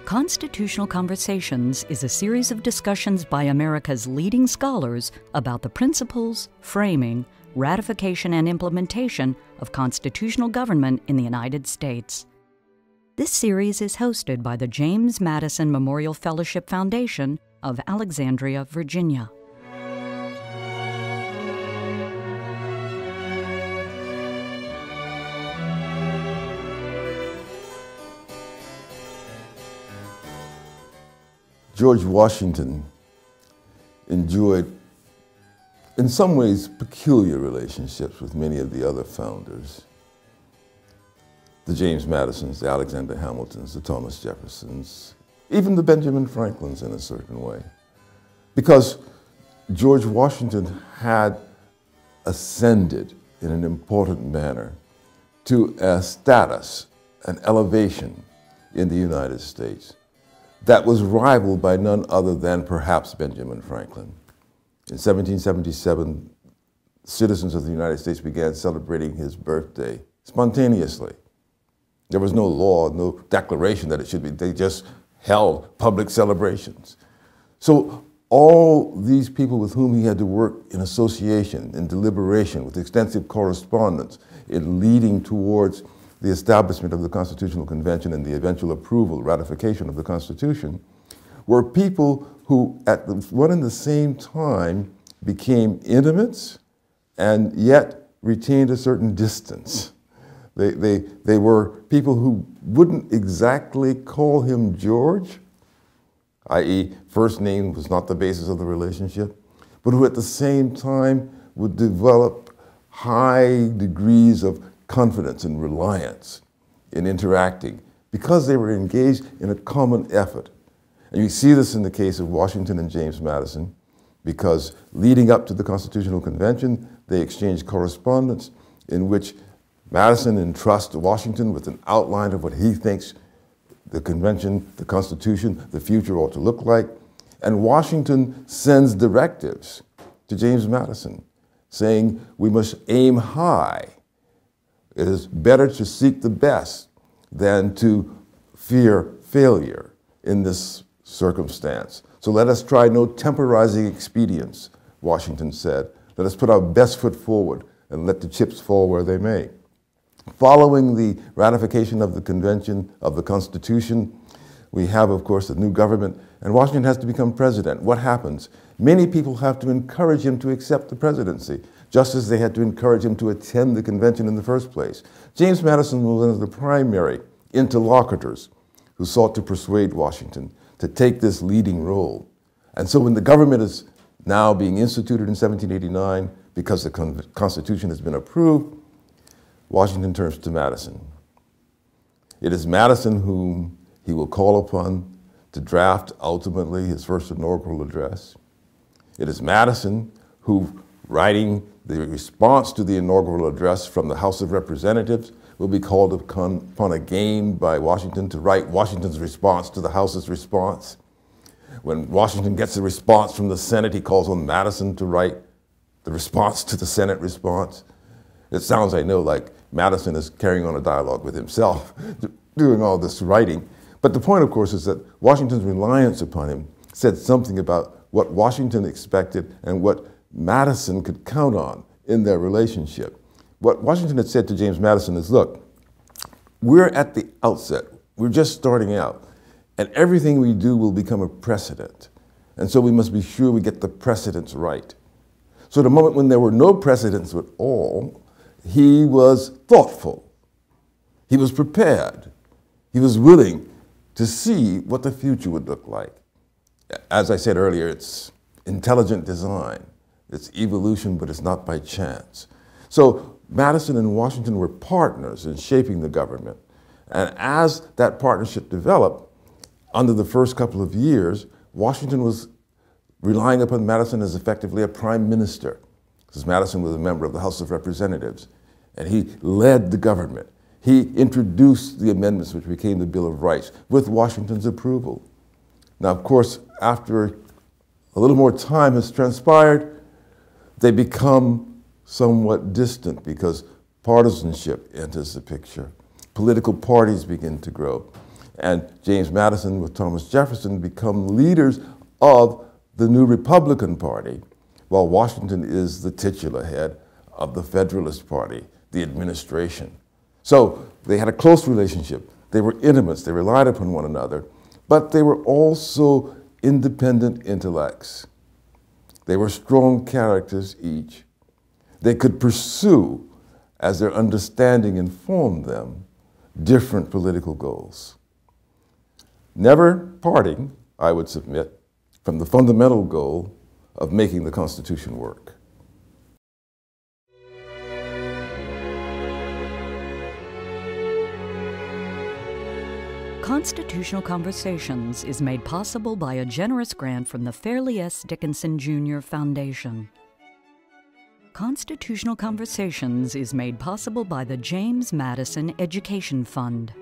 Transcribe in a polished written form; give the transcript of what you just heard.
Constitutional Conversations is a series of discussions by America's leading scholars about the principles, framing, ratification, and implementation of constitutional government in the United States. This series is hosted by the James Madison Memorial Fellowship Foundation of Alexandria, Virginia. George Washington enjoyed, in some ways, peculiar relationships with many of the other founders. The James Madisons, the Alexander Hamiltons, the Thomas Jeffersons, even the Benjamin Franklins in a certain way. Because George Washington had ascended in an important manner to a status, an elevation in the United States that was rivaled by none other than perhaps Benjamin Franklin. In 1777, citizens of the United States began celebrating his birthday spontaneously. There was no law, no declaration that it should be. They just held public celebrations. So all these people with whom he had to work in association, in deliberation, with extensive correspondence, in leading towards the establishment of the Constitutional Convention and the eventual approval, ratification of the Constitution, were people who at one and the same time became intimates and yet retained a certain distance. They were people who wouldn't exactly call him George, i.e. first name was not the basis of the relationship, but who at the same time would develop high degrees of confidence and reliance in interacting because they were engaged in a common effort. And you see this in the case of Washington and James Madison, because leading up to the Constitutional Convention, they exchanged correspondence in which Madison entrusts Washington with an outline of what he thinks the convention, the Constitution, the future ought to look like. And Washington sends directives to James Madison saying, we must aim high. It is better to seek the best than to fear failure in this circumstance. So let us try no temporizing expedients, Washington said. Let us put our best foot forward and let the chips fall where they may. Following the ratification of the Convention of the Constitution, we have, of course, a new government, and Washington has to become president. What happens? Many people have to encourage him to accept the presidency, just as they had to encourage him to attend the convention in the first place. James Madison was one of the primary interlocutors who sought to persuade Washington to take this leading role. And so when the government is now being instituted in 1789, because the Constitution has been approved, Washington turns to Madison. It is Madison whom he will call upon to draft, ultimately, his first inaugural address. It is Madison who, writing the response to the inaugural address from the House of Representatives, will be called upon again by Washington to write Washington's response to the House's response. When Washington gets a response from the Senate, he calls on Madison to write the response to the Senate response. It sounds, I know, like Madison is carrying on a dialogue with himself, doing all this writing. But the point, of course, is that Washington's reliance upon him said something about what Washington expected and what Madison could count on in their relationship. What Washington had said to James Madison is, look, we're at the outset, we're just starting out, and everything we do will become a precedent. And so we must be sure we get the precedents right. So the moment when there were no precedents at all, he was thoughtful, he was prepared, he was willing to see what the future would look like. As I said earlier, it's intelligent design. It's evolution, but it's not by chance. So Madison and Washington were partners in shaping the government. And as that partnership developed, under the first couple of years, Washington was relying upon Madison as effectively a prime minister, because Madison was a member of the House of Representatives, and he led the government. He introduced the amendments which became the Bill of Rights with Washington's approval. Now, of course, after a little more time has transpired, they become somewhat distant because partisanship enters the picture. Political parties begin to grow. And James Madison with Thomas Jefferson become leaders of the new Republican Party, while Washington is the titular head of the Federalist Party, the administration. So they had a close relationship. They were intimates. They relied upon one another, but they were also independent intellects. They were strong characters each. They could pursue, as their understanding informed them, different political goals. Never parting, I would submit, from the fundamental goal of making the Constitution work. Constitutional Conversations is made possible by a generous grant from the Fairleigh S. Dickinson Jr. Foundation. Constitutional Conversations is made possible by the James Madison Education Fund.